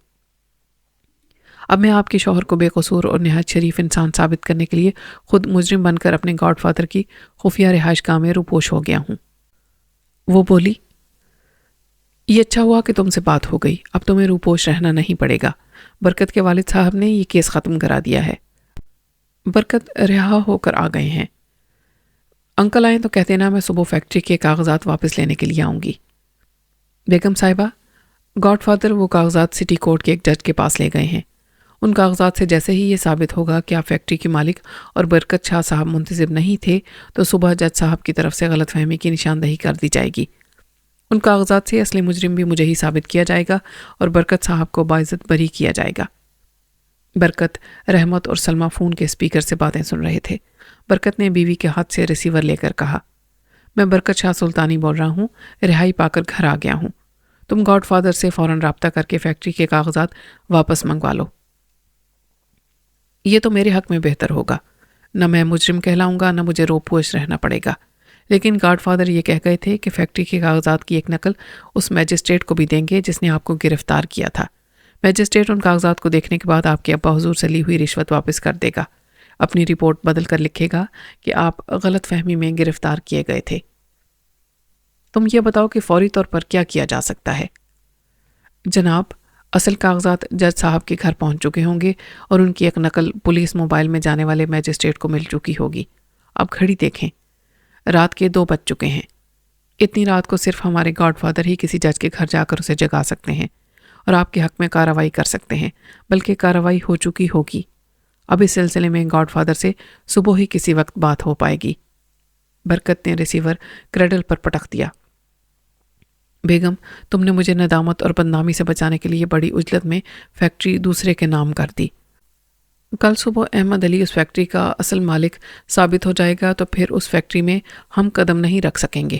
اب میں آپ کے شوہر کو بے قصور اور نہایت شریف انسان ثابت کرنے کے لیے خود مجرم بن کر اپنے گاڈ فادر کی خفیہ رہائش گاہ میں روپوش ہو گیا ہوں. وہ بولی, یہ اچھا ہوا کہ تم سے بات ہو گئی. اب تمہیں روپوش رہنا نہیں پڑے گا. برکت کے والد صاحب نے یہ کیس ختم کرا دیا ہے. برکت رہا ہو کر آ گئے ہیں. انکل آئیں تو کہتے نا میں صبح فیکٹری کے کاغذات واپس لینے کے لیے آؤں گی. بیگم صاحبہ, گاڈ فادر وہ کاغذات سٹی کورٹ کے ایک جج کے پاس لے گئے ہیں. ان کاغذات سے جیسے ہی یہ ثابت ہوگا کہ آپ فیکٹری کے مالک اور برکت شاہ صاحب منتظم نہیں تھے تو صبح جج صاحب کی طرف سے غلط فہمی کی نشاندہی کر دی جائے گی. ان کاغذات سے اصلی مجرم بھی مجھے ہی ثابت کیا جائے گا اور برکت صاحب کو باعزت بری کیا جائے گا. برکت, رحمت اور سلمہ فون کے اسپیکر سے باتیں سن رہے تھے. برکت نے بیوی کے ہاتھ سے ریسیور لے کر کہا, میں برکت شاہ سلطانی بول رہا ہوں. رہائی پا کر گھر آ گیا ہوں. تم گاڈ فادر سے فوراً رابطہ کر کے فیکٹری کے کاغذات واپس منگوا لو. یہ تو میرے حق میں بہتر ہوگا. نہ میں مجرم کہلاؤں گا نہ مجھے روپوش رہنا پڑے گا. لیکن گاڈ فادر یہ کہہ گئے تھے کہ فیکٹری کے کاغذات کی ایک نقل اس میجسٹریٹ کو بھی دیں گے جس نے آپ کو گرفتار کیا تھا. میجسٹریٹ ان کاغذات کو دیکھنے کے بعد آپ کے ابا حضور سے لی ہوئی رشوت واپس کر دے گا. اپنی رپورٹ بدل کر لکھے گا کہ آپ غلط فہمی میں گرفتار کیے گئے تھے. تم یہ بتاؤ کہ فوری طور پر کیا کیا جا سکتا ہے؟ جناب, اصل کاغذات جج صاحب کے گھر پہنچ چکے ہوں گے اور ان کی ایک نقل پولیس موبائل میں جانے والے میجسٹریٹ کو مل چکی ہوگی. اب گھڑی دیکھیں, رات کے 2 بج چکے ہیں. اتنی رات کو صرف ہمارے گاڈ فادر ہی کسی جج کے گھر جا کر اسے جگا سکتے ہیں اور آپ کے حق میں کارروائی کر سکتے ہیں, بلکہ کارروائی ہو چکی ہوگی. اب اس سلسلے میں گاڈ فادر سے صبح ہی کسی وقت بات ہو پائے گی. برکت نے ریسیور کریڈل پر پٹک دیا. بیگم, تم نے مجھے ندامت اور بدنامی سے بچانے کے لیے بڑی عجلت میں فیکٹری دوسرے کے نام کر دی. کل صبح احمد علی اس فیکٹری کا اصل مالک ثابت ہو جائے گا تو پھر اس فیکٹری میں ہم قدم نہیں رکھ سکیں گے.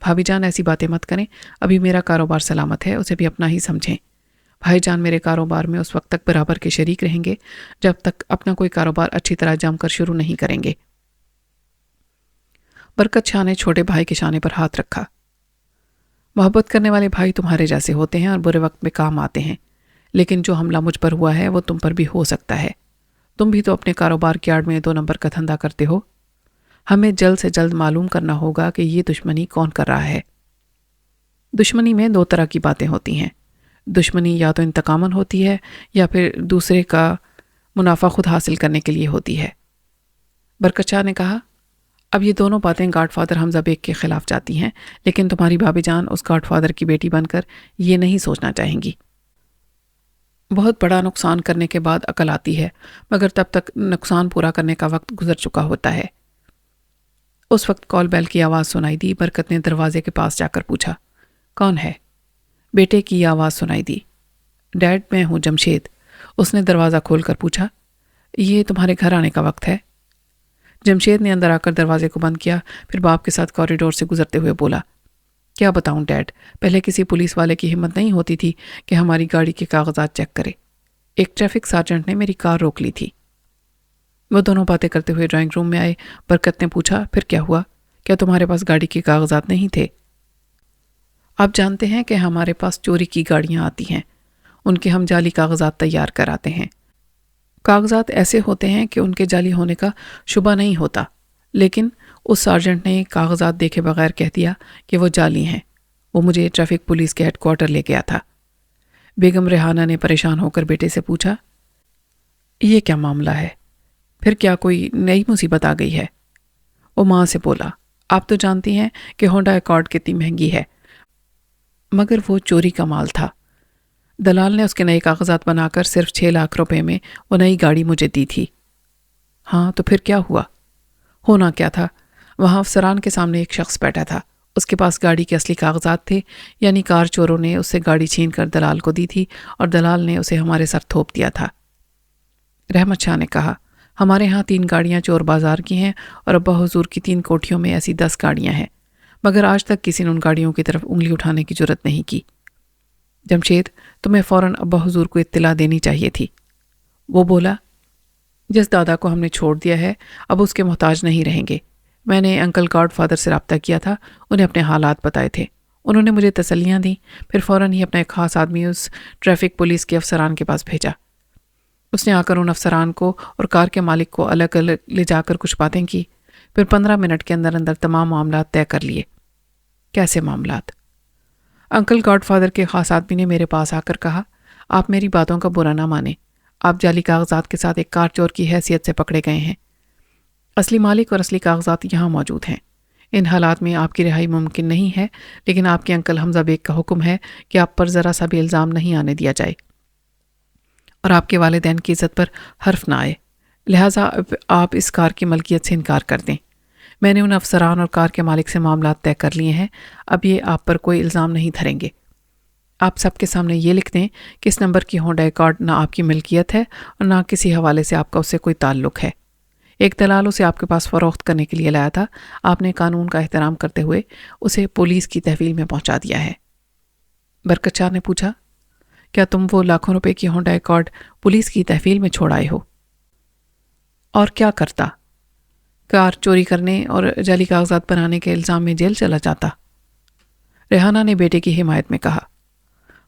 بھابھی جان ایسی باتیں مت کریں، ابھی میرا کاروبار سلامت ہے، اسے بھی اپنا ہی سمجھیں۔ بھائی جان میرے کاروبار میں اس وقت تک برابر کے شریک رہیں گے جب تک اپنا کوئی کاروبار اچھی طرح جم کر شروع نہیں کریں گے۔ برکت شاہ نے چھوٹے بھائی کے شانے پر ہاتھ رکھا۔ محبت کرنے والے بھائی تمہارے جیسے ہوتے ہیں اور برے وقت میں کام آتے ہیں، لیکن جو حملہ مجھ پر ہوا ہے وہ تم پر بھی ہو سکتا ہے۔ تم بھی تو اپنے کاروبار کی آڑ میں 2 نمبر کا دھندا کرتے ہو۔ ہمیں جلد سے جلد معلوم کرنا ہوگا کہ یہ دشمنی کون کر رہا ہے۔ دشمنی میں 2 طرح کی باتیں ہوتی ہیں۔ دشمنی یا تو انتقاماً ہوتی ہے یا پھر دوسرے کا منافع خود حاصل کرنے کے لیے ہوتی ہے۔ برکت شاہ نے کہا، اب یہ دونوں باتیں گاڈ فادر حمزہ بیگ کے خلاف جاتی ہیں، لیکن تمہاری بھابھی جان اس گاڈ فادر کی بیٹی بن کر یہ نہیں سوچنا چاہیں گی۔ بہت بڑا نقصان کرنے کے بعد عقل آتی ہے، مگر تب تک نقصان پورا کرنے کا وقت گزر چکا ہوتا ہے۔ اس وقت کال بیل کی آواز سنائی دی۔ برکت نے دروازے کے پاس جا کر پوچھا، کون ہے؟ بیٹے کی آواز سنائی دی۔ ڈیڈ، میں ہوں جمشید۔ اس نے دروازہ کھول کر پوچھا، یہ تمہارے گھر آنے کا وقت ہے؟ جمشید نے اندر آ کر دروازے کو بند کیا، پھر باپ کے ساتھ کوریڈور سے گزرتے ہوئے بولا، کیا بتاؤں ڈیڈ، پہلے کسی پولیس والے کی ہمت نہیں ہوتی تھی کہ ہماری گاڑی کے کاغذات چیک کرے۔ ایک ٹریفک سارجنٹ نے میری کار روک لی تھی۔ وہ دونوں باتیں کرتے ہوئے ڈرائنگ روم میں آئے۔ برکت نے پوچھا، پھر کیا ہوا؟ کیا تمہارے پاس گاڑی کے کاغذات نہیں تھے؟ آپ جانتے ہیں کہ ہمارے پاس چوری کی گاڑیاں آتی ہیں، ان کے ہم جعلی کاغذات تیار کراتے ہیں۔ کاغذات ایسے ہوتے ہیں کہ ان کے جعلی ہونے کا شبہ نہیں ہوتا، لیکن اس سارجنٹ نے کاغذات دیکھے بغیر کہہ دیا کہ وہ جعلی ہیں۔ وہ مجھے ٹریفک پولیس کے ہیڈ کوارٹر لے گیا تھا۔ بیگم ریحانہ نے پریشان ہو کر بیٹے سے پوچھا، یہ کیا معاملہ ہے؟ پھر کیا کوئی نئی مصیبت آ گئی ہے؟ وہ ماں سے بولا، آپ تو جانتی ہیں کہ ہونڈا ایکارڈ کتنی مہنگی ہے، مگر وہ چوری کا مال تھا۔ دلال نے اس کے نئے کاغذات بنا کر صرف 6 لاکھ روپے میں وہ نئی گاڑی مجھے دی تھی۔ ہاں تو پھر کیا ہوا؟ ہونا کیا تھا، وہاں افسران کے سامنے ایک شخص بیٹھا تھا، اس کے پاس گاڑی کے اصلی کاغذات تھے، یعنی کار چوروں نے اس سے گاڑی چھین کر دلال کو دی تھی اور دلال نے اسے ہمارے سر تھوپ دیا تھا۔ رحمت شاہ نے کہا، ہمارے ہاں 3 گاڑیاں چور بازار کی ہیں اور ابا حضور کی 3 کوٹھیوں میں ایسی 10 گاڑیاں ہیں، مگر آج تک کسی نے ان گاڑیوں کی طرف انگلی اٹھانے کی جرت نہیں کی۔ جمشید، تمہیں فوراً ابا حضور کو اطلاع دینی چاہیے تھی۔ وہ بولا، جس دادا کو ہم نے چھوڑ دیا ہے اب اس کے محتاج نہیں رہیں گے۔ میں نے انکل گاڈ فادر سے رابطہ کیا تھا، انہیں اپنے حالات بتائے تھے، انہوں نے مجھے تسلیاں دیں، پھر فوراً ہی اپنا ایک خاص آدمی اس ٹریفک پولیس کے افسران کے پاس بھیجا۔ اس نے آ کر ان افسران کو اور کار کے مالک کو الگ الگ لے جا کر کچھ باتیں کی، پھر 15 منٹ کے اندر اندر تمام معاملات طے کر لیے۔ کیسے معاملات؟ انکل گاڈ فادر کے خاص آدمی نے میرے پاس آ کر کہا، آپ میری باتوں کا برا نہ مانیں، آپ جعلی کاغذات کے ساتھ ایک کار چور کی حیثیت سے پکڑے گئے ہیں۔ اصلی مالک اور اصلی کاغذات یہاں موجود ہیں۔ ان حالات میں آپ کی رہائی ممکن نہیں ہے، لیکن آپ کے انکل حمزہ بیگ کا حکم ہے کہ آپ پر ذرا سا بھی الزام نہیں آنے دیا جائے اور آپ کے والدین کی عزت پر حرف نہ آئے، لہٰذا آپ اس کار کی ملکیت سے انکار کر دیں۔ میں نے ان افسران اور کار کے مالک سے معاملات طے کر لیے ہیں، اب یہ آپ پر کوئی الزام نہیں دھریں گے۔ آپ سب کے سامنے یہ لکھ دیں کہ اس نمبر کی ہونڈا ایکارڈ نہ آپ کی ملکیت ہے اور نہ کسی حوالے سے آپ کا اس سے کوئی تعلق ہے۔ ایک دلال اسے آپ کے پاس فروخت کرنے کے لیے لایا تھا، آپ نے قانون کا احترام کرتے ہوئے اسے پولیس کی تحویل میں پہنچا دیا ہے۔ برکت شاہ نے پوچھا، کیا تم وہ لاکھوں روپے کی ہونڈا ایکارڈ پولیس کی تحویل میں چھوڑ آئے ہو؟ اور کیا کرتا؟ کار چوری کرنے اور جعلی کاغذات بنانے کے الزام میں جیل چلا جاتا۔ ریحانہ نے بیٹے کی حمایت میں کہا،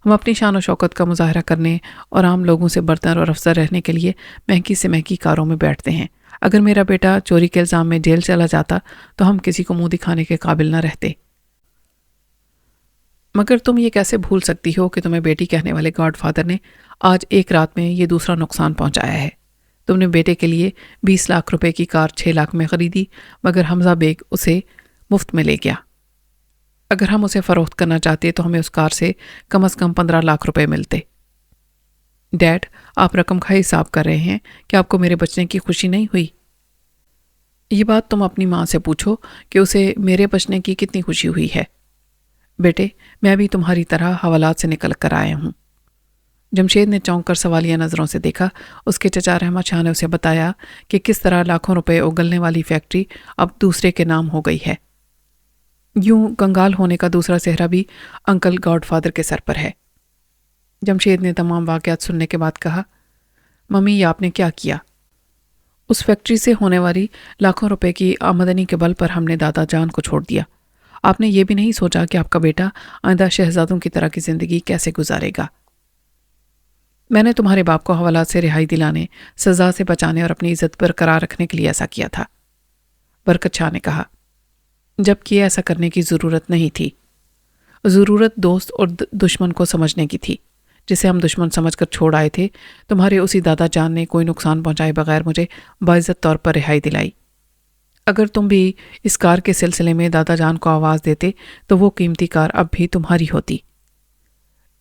ہم اپنی شان و شوکت کا مظاہرہ کرنے اور عام لوگوں سے برتر اور افسر رہنے کے لیے مہنگی سے مہنگی کاروں میں بیٹھتے ہیں۔ اگر میرا بیٹا چوری کے الزام میں جیل چلا جاتا تو ہم کسی کو منہ دکھانے کے قابل نہ رہتے۔ مگر تم یہ کیسے بھول سکتی ہو کہ تمہیں بیٹی کہنے والے گاڈ فادر نے آج ایک رات میں یہ دوسرا نقصان پہنچایا ہے۔ تم نے بیٹے کے لیے 20 لاکھ روپے کی کار 6 لاکھ میں خریدی، مگر حمزہ بیگ اسے مفت میں لے گیا۔ اگر ہم اسے فروخت کرنا چاہتے تو ہمیں اس کار سے کم از کم 15 لاکھ روپے ملتے۔ ڈیڈ، آپ رقم کا حساب کر رہے ہیں کہ آپ کو میرے بچنے کی خوشی نہیں ہوئی؟ یہ بات تم اپنی ماں سے پوچھو کہ اسے میرے بچنے کی کتنی خوشی ہوئی ہے۔ بیٹے، میں بھی تمہاری طرح حوالات سے نکل کر آیا ہوں۔ جمشید نے چونک کر سوالیہ نظروں سے دیکھا۔ اس کے چچا رحمت شاہ نے اسے بتایا کہ کس طرح لاکھوں روپے اگلنے والی فیکٹری اب دوسرے کے نام ہو گئی ہے۔ یوں کنگال ہونے کا دوسرا صحرا بھی انکل گاڈ فادر کے سر پر ہے۔ جمشید نے تمام واقعات سننے کے بعد کہا، ممی یہ آپ نے کیا کیا؟ اس فیکٹری سے ہونے والی لاکھوں روپے کی آمدنی کے بل پر ہم نے دادا جان کو چھوڑ دیا۔ آپ نے یہ بھی نہیں سوچا کہ آپ کا بیٹا آئندہ شہزادوں کی طرح کی زندگی کیسے گزارے گا۔ میں نے تمہارے باپ کو حوالات سے رہائی دلانے، سزا سے بچانے اور اپنی عزت برقرار رکھنے کے لیے ایسا کیا تھا۔ برکت شاہ نے کہا، جبکہ ایسا کرنے کی ضرورت نہیں تھی۔ ضرورت دوست اور دشمن کو سمجھنے کی تھی۔ جسے ہم دشمن سمجھ کر چھوڑ آئے تھے، تمہارے اسی دادا جان نے کوئی نقصان پہنچائے بغیر مجھے باعزت طور پر رہائی دلائی۔ اگر تم بھی اس کار کے سلسلے میں دادا جان کو آواز دیتے تو وہ قیمتی کار اب بھی تمہاری ہوتی۔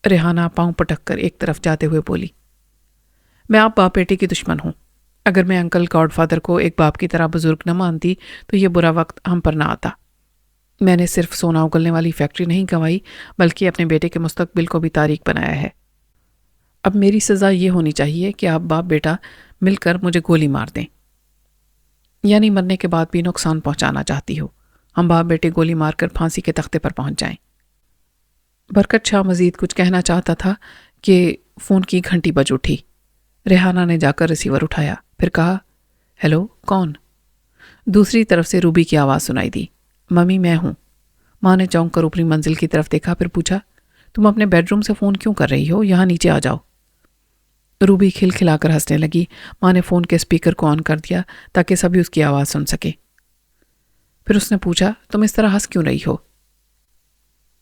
ریحانہ پاؤں پٹک کر ایک طرف جاتے ہوئے بولی، میں آپ باپ بیٹے کی دشمن ہوں۔ اگر میں انکل گاڈ فادر کو ایک باپ کی طرح بزرگ نہ مانتی تو یہ برا وقت ہم پر نہ آتا۔ میں نے صرف سونا اگلنے والی فیکٹری نہیں گنوائی بلکہ اپنے بیٹے کے مستقبل کو بھی تاریک بنایا ہے۔ اب میری سزا یہ ہونی چاہیے کہ آپ باپ بیٹا مل کر مجھے گولی مار دیں، یعنی مرنے کے بعد بھی نقصان پہنچانا چاہتی ہو۔ ہم باپ بیٹے گولی مار کر پھانسی کے تختے پر پہنچ جائیں۔ برکت شاہ مزید کچھ کہنا چاہتا تھا کہ فون کی گھنٹی بج اٹھی۔ ریحانہ نے جا کر ریسیور اٹھایا، پھر کہا، ہیلو، کون؟ دوسری طرف سے روبی کی آواز سنائی دی، ممی میں ہوں۔ ماں نے چونک کر اوپری منزل کی طرف دیکھا، پھر پوچھا، تم اپنے بیڈ روم سے فون کیوں کر رہی ہو؟ یہاں نیچے آ جاؤ۔ روبی کھلکھلا کر ہنسنے لگی۔ ماں نے فون کے اسپیکر کو آن کر دیا تاکہ سبھی اس کی آواز سن سکے۔ پھر اس نے پوچھا، تم اس طرح ہنس کیوں رہی ہو؟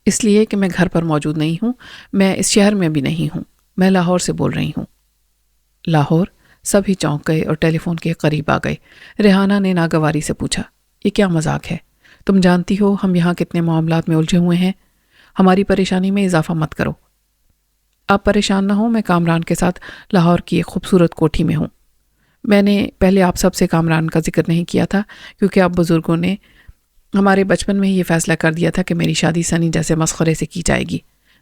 اس لیے کہ میں گھر پر موجود نہیں ہوں، میں اس شہر میں بھی نہیں ہوں، میں لاہور سے بول رہی ہوں۔ لاہور؟ سبھی چونک گئے اور ٹیلی فون کے قریب آ گئے۔ ریحانہ نے ناگواری سے پوچھا، یہ کیا مذاق ہے؟ تم جانتی ہو ہم یہاں کتنے معاملات میں الجھے ہوئے ہیں، ہماری پریشانی میں اضافہ مت کرو۔ آپ پریشان نہ ہوں، میں کامران کے ساتھ لاہور کی ایک خوبصورت کوٹھی میں ہوں۔ میں نے پہلے آپ سب سے کامران کا ذکر نہیں کیا تھا کیونکہ آپ بزرگوں نے ہمارے بچپن میں ہی یہ فیصلہ کر دیا تھا کہ میری شادی سنی جیسے مسخرے سے کی جائے گی۔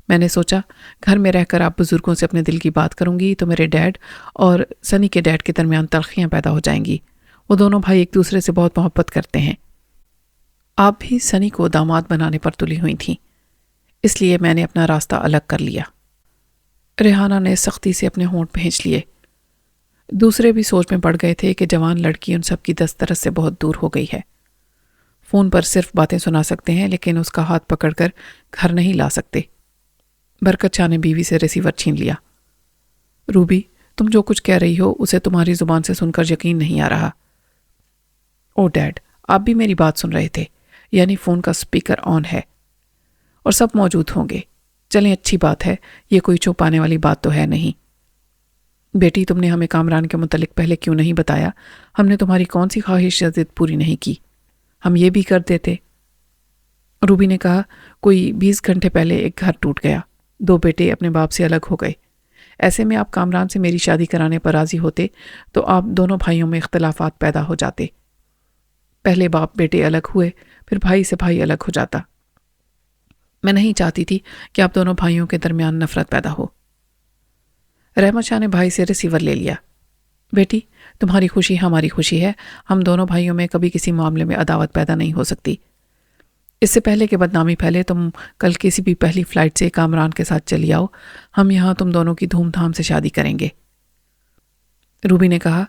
میں نے سوچا گھر میں رہ کر آپ بزرگوں سے اپنے دل کی بات کروں گی تو میرے ڈیڈ اور سنی کے ڈیڈ کے درمیان تلخیاں پیدا ہو جائیں گی۔ وہ دونوں بھائی ایک دوسرے سے بہت محبت کرتے ہیں۔ آپ بھی سنی کو داماد بنانے پر تلی ہوئی تھیں، اس لیے میں نے اپنا راستہ الگ کر لیا۔ ریحانہ نے سختی سے اپنے ہونٹ بھینچ لیے۔ دوسرے بھی سوچ میں پڑ گئے تھے کہ جوان لڑکی ان سب کی دسترس سے بہت دور ہو گئی ہے۔ فون پر صرف باتیں سنا سکتے ہیں لیکن اس کا ہاتھ پکڑ کر گھر نہیں لا سکتے۔ برکت شاہ نے بیوی سے ریسیور چھین لیا۔ روبی، تم جو کچھ کہہ رہی ہو اسے تمہاری زبان سے سن کر یقین نہیں آ رہا۔ او ڈیڈ، آپ بھی میری بات سن رہے تھے، یعنی فون کا سپیکر آن ہے اور سب موجود ہوں گے۔ چلیں، اچھی بات ہے، یہ کوئی چھپانے والی بات تو ہے نہیں۔ بیٹی، تم نے ہمیں کامران کے متعلق پہلے کیوں نہیں بتایا؟ ہم نے تمہاری کون سی خواہش یا ضد پوری نہیں کی؟ ہم یہ بھی کر دیتے۔ روبی نے کہا، کوئی 20 گھنٹے پہلے ایک گھر ٹوٹ گیا، 2 بیٹے اپنے باپ سے الگ ہو گئے۔ ایسے میں آپ کامران سے میری شادی کرانے پر راضی ہوتے تو آپ دونوں بھائیوں میں اختلافات پیدا ہو جاتے۔ پہلے باپ بیٹے الگ ہوئے، پھر بھائی سے بھائی الگ ہو جاتا۔ میں نہیں چاہتی تھی کہ آپ دونوں بھائیوں کے درمیان نفرت پیدا ہو۔ رحمت شاہ نے بھائی سے ریسیور لے لیا۔ بیٹی، تمہاری خوشی ہماری خوشی ہے، ہم دونوں بھائیوں میں کبھی کسی معاملے میں عداوت پیدا نہیں ہو سکتی۔ اس سے پہلے کہ بدنامی پھیلے، تم کل کسی بھی پہلی فلائٹ سے کامران کے ساتھ چلی آؤ، ہم یہاں تم دونوں کی دھوم دھام سے شادی کریں گے۔ روبی نے کہا،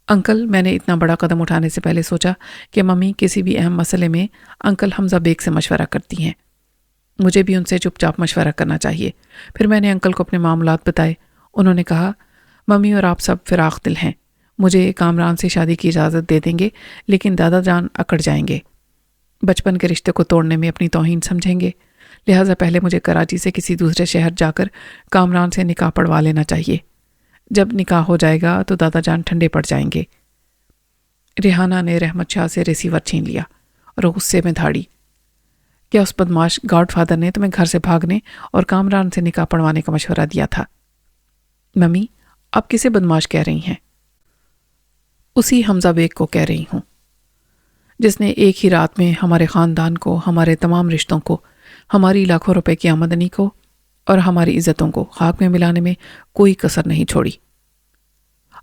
انکل، میں نے اتنا بڑا قدم اٹھانے سے پہلے سوچا کہ ممی کسی بھی اہم مسئلے میں انکل حمزہ بیگ سے مشورہ کرتی ہیں۔ مجھے بھی ان سے چپ چاپ مشورہ کرنا چاہیے۔ پھر میں نے انکل کو اپنے معاملات بتائے۔ انہوں نے کہا، ممی اور آپ سب فراخ دل ہیں، مجھے کامران سے شادی کی اجازت دے دیں گے، لیکن دادا جان اکڑ جائیں گے، بچپن کے رشتے کو توڑنے میں اپنی توہین سمجھیں گے، لہٰذا پہلے مجھے کراچی سے کسی دوسرے شہر جا کر کامران سے نکاح پڑھوا لینا چاہیے۔ جب نکاح ہو جائے گا تو دادا جان ٹھنڈے پڑ جائیں گے۔ ریحانہ نے رحمت شاہ سے ریسیور چھین لیا اور غصے میں دھاڑی، کیا اس بدماش گاڈ فادر نے تمہیں گھر سے بھاگنے اور کامران سے نکاح پڑھوانے کا مشورہ دیا تھا؟ ممی، آپ کسے بدماش کہہ رہی ہیں؟ اسی حمزہ بیگ کو کہہ رہی ہوں، جس نے ایک ہی رات میں ہمارے خاندان کو، ہمارے تمام رشتوں کو، ہماری لاکھوں روپے کی آمدنی کو اور ہماری عزتوں کو خاک میں ملانے میں کوئی کسر نہیں چھوڑی۔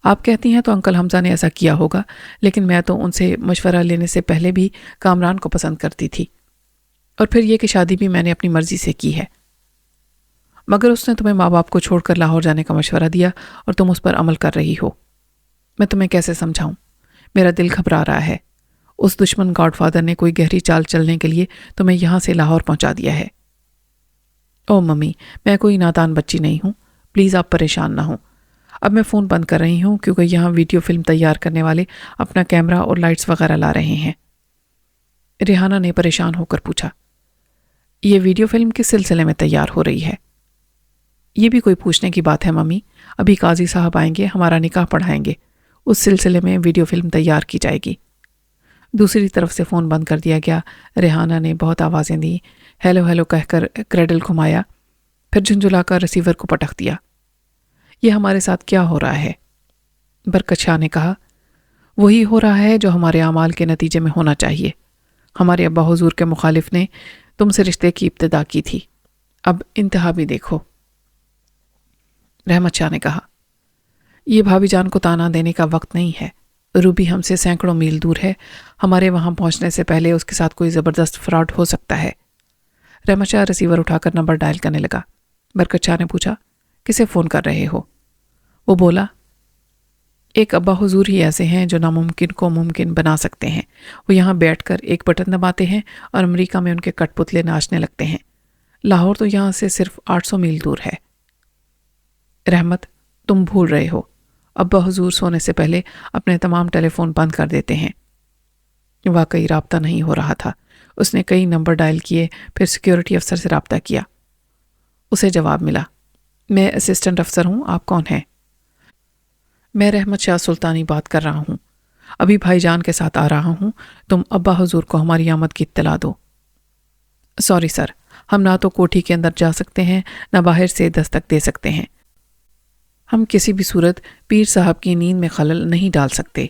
آپ کہتی ہیں تو انکل حمزہ نے ایسا کیا ہوگا، لیکن میں تو ان سے مشورہ لینے سے پہلے بھی کامران کو پسند کرتی تھی۔ اور پھر یہ کہ شادی بھی میں نے اپنی مرضی سے کی ہے، مگر اس نے تمہیں ماں باپ کو چھوڑ کر لاہور جانے کا مشورہ دیا اور تم اس پر عمل کر رہی ہو۔ میں تمہیں کیسے سمجھاؤں؟ میرا دل گھبرا رہا ہے۔ اس دشمن گاڈ فادر نے کوئی گہری چال چلنے کے لیے تمہیں یہاں سے لاہور پہنچا دیا ہے۔ او ممی، میں کوئی نادان بچی نہیں ہوں، پلیز آپ پریشان نہ ہوں۔ اب میں فون بند کر رہی ہوں کیونکہ یہاں ویڈیو فلم تیار کرنے والے اپنا کیمرہ اور لائٹس وغیرہ لا رہے ہیں۔ ریحانہ نے پریشان ہو کر پوچھا، یہ ویڈیو فلم کس سلسلے میں تیار ہو رہی ہے؟ یہ بھی کوئی پوچھنے کی بات ہے ممی، ابھی قاضی صاحب آئیں گے، ہمارا نکاح پڑھائیں گے، اس سلسلے میں ویڈیو فلم تیار کی جائے گی۔ دوسری طرف سے فون بند کر دیا گیا۔ ریحانہ نے بہت آوازیں دی، ہیلو ہیلو کہہ کر کریڈل گھمایا، پھر جھنجھلا کر ریسیور کو پٹک دیا۔ یہ ہمارے ساتھ کیا ہو رہا ہے؟ برکت شاہ نے کہا، وہی ہو رہا ہے جو ہمارے اعمال کے نتیجے میں ہونا چاہیے۔ ہمارے ابا حضور کے مخالف نے تم سے رشتے کی ابتدا کی تھی، اب انتہا بھی دیکھو۔ رحمت شاہ نے کہا، یہ بھابھی جان کو تانا دینے کا وقت نہیں ہے۔ روبی ہم سے سینکڑوں میل دور ہے، ہمارے وہاں پہنچنے سے پہلے اس کے ساتھ کوئی زبردست فراڈ ہو سکتا ہے۔ رحمت شاہ ریسیور اٹھا کر نمبر ڈائل کرنے لگا۔ برکت شاہ نے پوچھا، کسے فون کر رہے ہو؟ وہ بولا، ایک ابا حضور ہی ایسے ہیں جو ناممکن کو ممکن بنا سکتے ہیں۔ وہ یہاں بیٹھ کر ایک بٹن دباتے ہیں اور امریکہ میں ان کے کٹ پتلے ناچنے لگتے ہیں۔ لاہور تو یہاں سے صرف 800 میل دور ہے۔ رحمت، تم بھول رہے ہو، ابا حضور سونے سے پہلے اپنے تمام ٹیلی فون بند کر دیتے ہیں۔ واقعی رابطہ نہیں ہو رہا تھا۔ اس نے کئی نمبر ڈائل کیے، پھر سیکیورٹی افسر سے رابطہ کیا۔ اسے جواب ملا، میں اسسٹنٹ افسر ہوں، آپ کون ہیں؟ میں رحمت شاہ سلطانی بات کر رہا ہوں، ابھی بھائی جان کے ساتھ آ رہا ہوں، تم ابا حضور کو ہماری آمد کی اطلاع دو۔ سوری سر، ہم نہ تو کوٹھی کے اندر جا سکتے ہیں نہ باہر سے دستک دے سکتے ہیں۔ ہم کسی بھی صورت پیر صاحب کی نیند میں خلل نہیں ڈال سکتے۔